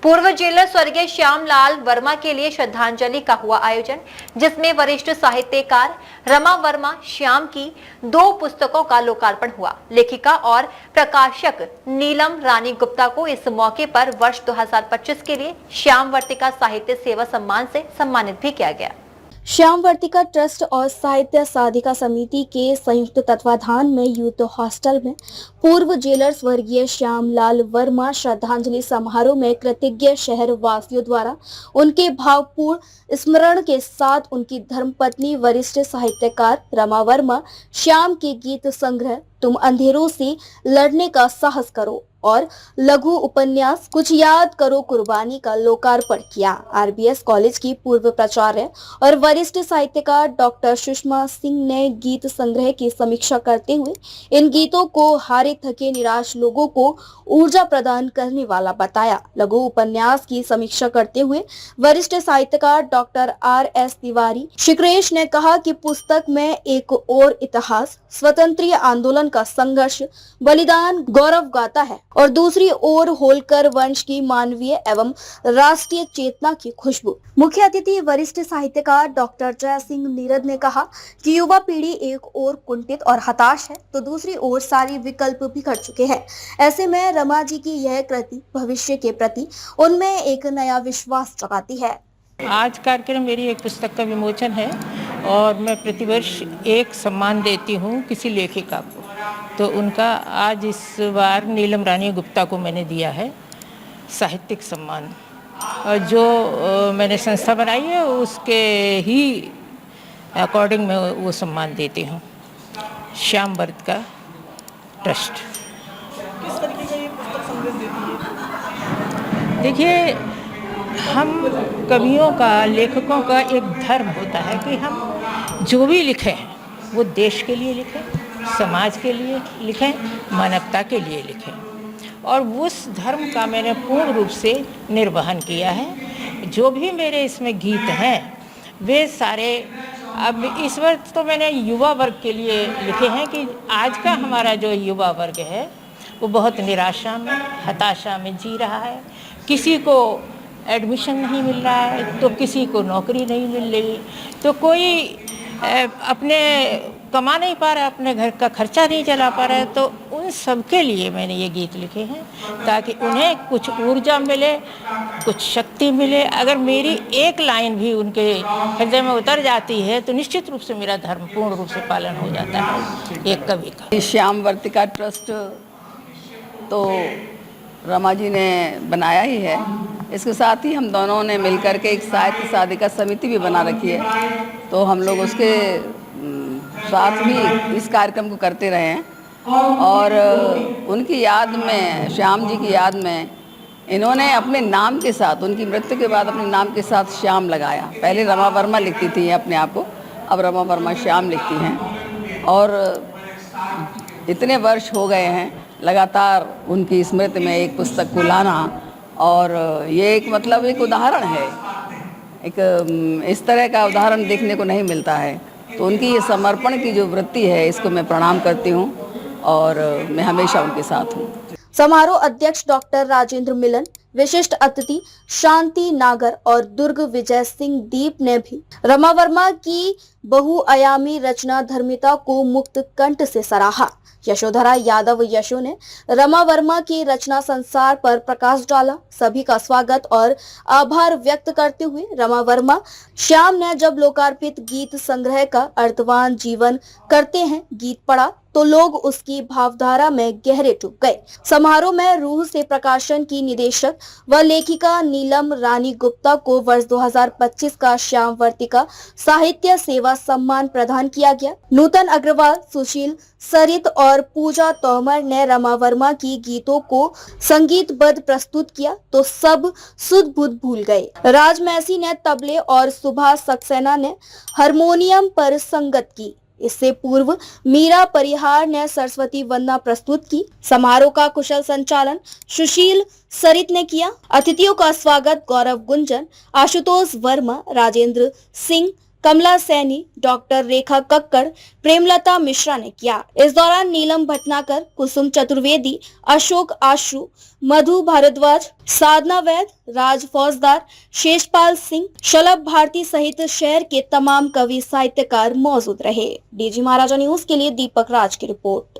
पूर्व जेलर स्वर्गीय श्यामलाल वर्मा के लिए श्रद्धांजलि का हुआ आयोजन, जिसमें वरिष्ठ साहित्यकार रमा वर्मा श्याम की 2 पुस्तकों का लोकार्पण हुआ। लेखिका और प्रकाशक नीलम रानी गुप्ता को इस मौके पर वर्ष 2025 के लिए श्याम वर्तिका साहित्य सेवा सम्मान से सम्मानित भी किया गया। श्याम वर्तिका ट्रस्ट और साहित्य साधिका समिति के संयुक्त तत्वाधान में यूथ हॉस्टल में पूर्व जेलर स्वर्गीय श्यामलाल वर्मा श्रद्धांजलि समारोह में कृतज्ञ शहर वासियों द्वारा उनके भावपूर्ण स्मरण के साथ उनकी धर्मपत्नी वरिष्ठ साहित्यकार रमा वर्मा श्याम के गीत संग्रह तुम अंधेरों से लड़ने का साहस करो और लघु उपन्यास कुछ याद करो कुर्बानी का लोकार्पण किया। आरबीएस कॉलेज की पूर्व प्राचार्य और वरिष्ठ साहित्यकार डॉक्टर सुषमा सिंह ने गीत संग्रह की समीक्षा करते हुए इन गीतों को हारे थके निराश लोगों को ऊर्जा प्रदान करने वाला बताया। लघु उपन्यास की समीक्षा करते हुए वरिष्ठ साहित्यकार डॉक्टर आर.एस. तिवारी शिक्रेश ने कहा कि पुस्तक में एक और इतिहास, स्वतंत्र आंदोलन का संघर्ष, बलिदान, गौरव गाथा है और दूसरी ओर होलकर वंश की मानवीय एवं राष्ट्रीय चेतना की खुशबू। मुख्य अतिथि वरिष्ठ साहित्यकार डॉक्टर जय सिंह नीरद ने कहा कि युवा पीढ़ी एक ओर कुंठित और हताश है तो दूसरी ओर सारी विकल्प भी कर चुके हैं। ऐसे में रमा जी की यह कृति भविष्य के प्रति उनमें एक नया विश्वास जगाती है। आज कार्यक्रम मेरी एक पुस्तक का विमोचन है और मैं प्रतिवर्ष एक सम्मान देती हूँ किसी लेखिका को, तो उनका आज इस बार नीलम रानी गुप्ता को मैंने दिया है साहित्यिक सम्मान। और जो मैंने संस्था बनाई है उसके ही अकॉर्डिंग मैं वो सम्मान देती हूँ। श्याम वर्तिका ट्रस्ट। किस तरीके का ये पुस्तक संदेश देती है? देखिए, हम कवियों का, लेखकों का एक धर्म होता है कि हम जो भी लिखें वो देश के लिए लिखें, समाज के लिए लिखें, मानवता के लिए लिखें, और उस धर्म का मैंने पूर्ण रूप से निर्वहन किया है। जो भी मेरे इसमें गीत हैं वे सारे, अब इस वक्त तो मैंने युवा वर्ग के लिए लिखे हैं कि आज का हमारा जो युवा वर्ग है वो बहुत निराशा में, हताशा में जी रहा है। किसी को एडमिशन नहीं मिल रहा है तो किसी को नौकरी नहीं मिल रही, तो कोई अपने कमा नहीं पा रहा, अपने घर का खर्चा नहीं चला पा रहा है। तो उन सब के लिए मैंने ये गीत लिखे हैं ताकि उन्हें कुछ ऊर्जा मिले, कुछ शक्ति मिले। अगर मेरी एक लाइन भी उनके हृदय में उतर जाती है तो निश्चित रूप से मेरा धर्म पूर्ण रूप से पालन हो जाता है एक कवि का। श्याम वर्तिका ट्रस्ट तो रमा जी ने बनाया ही है, इसके साथ ही हम दोनों ने मिलकर के एक साहित्य साधिका समिति भी बना रखी है, तो हम लोग उसके साथ भी इस कार्यक्रम को करते रहे हैं। और उनकी याद में, श्याम जी की याद में, इन्होंने अपने नाम के साथ, उनकी मृत्यु के बाद अपने नाम के साथ श्याम लगाया। पहले रमा वर्मा लिखती थी अपने आप को, अब रमा वर्मा श्याम लिखती हैं। और इतने वर्ष हो गए हैं लगातार उनकी स्मृति में एक पुस्तक को लाना, और ये एक मतलब एक उदाहरण है, एक इस तरह का उदाहरण देखने को नहीं मिलता है। तो उनकी ये समर्पण की जो वृत्ति है इसको मैं प्रणाम करती हूँ और मैं हमेशा उनके साथ हूँ। समारोह अध्यक्ष डॉक्टर राजेंद्र मिलन, विशिष्ट अतिथि शांति नागर और दुर्ग विजय सिंह दीप ने भी रमा वर्मा की बहुआयामी रचना धर्मिता को मुक्त कंठ से सराहा। यशोधरा यादव यशो ने रमा वर्मा की रचना संसार पर प्रकाश डाला। सभी का स्वागत और आभार व्यक्त करते हुए रमा वर्मा श्याम ने जब लोकार्पित गीत संग्रह का अर्थवान जीवन करते हैं गीत पढ़ा तो लोग उसकी भावधारा में गहरे डूब गए। समारोह में रूह से प्रकाशन की निदेशक व लेखिका नीलम रानी गुप्ता को वर्ष 2025 का श्याम वर्तिका साहित्य सेवा सम्मान प्रदान किया गया। नूतन अग्रवाल, सुशील सरित और पूजा तोमर ने रमा वर्मा की गीतों को संगीतबद्ध प्रस्तुत किया तो सब सुध बुध भूल गए। राज मैसी ने तबले और सुभाष सक्सेना ने हारमोनियम पर संगत की। इससे पूर्व मीरा परिहार ने सरस्वती वंदना प्रस्तुत की। समारोह का कुशल संचालन सुशील सरित ने किया। अतिथियों का स्वागत गौरव गुंजन, आशुतोष वर्मा, राजेंद्र सिंह, कमला सैनी, डॉक्टर रेखा कक्कड़, प्रेमलता मिश्रा ने किया। इस दौरान नीलम भटनागर, कुसुम चतुर्वेदी, अशोक आश्रु, मधु भारद्वाज, साधना वैद, राज फौजदार, शेषपाल सिंह, शलभ भारती सहित शहर के तमाम कवि साहित्यकार मौजूद रहे। डीजी महाराजा न्यूज के लिए दीपक राज की रिपोर्ट।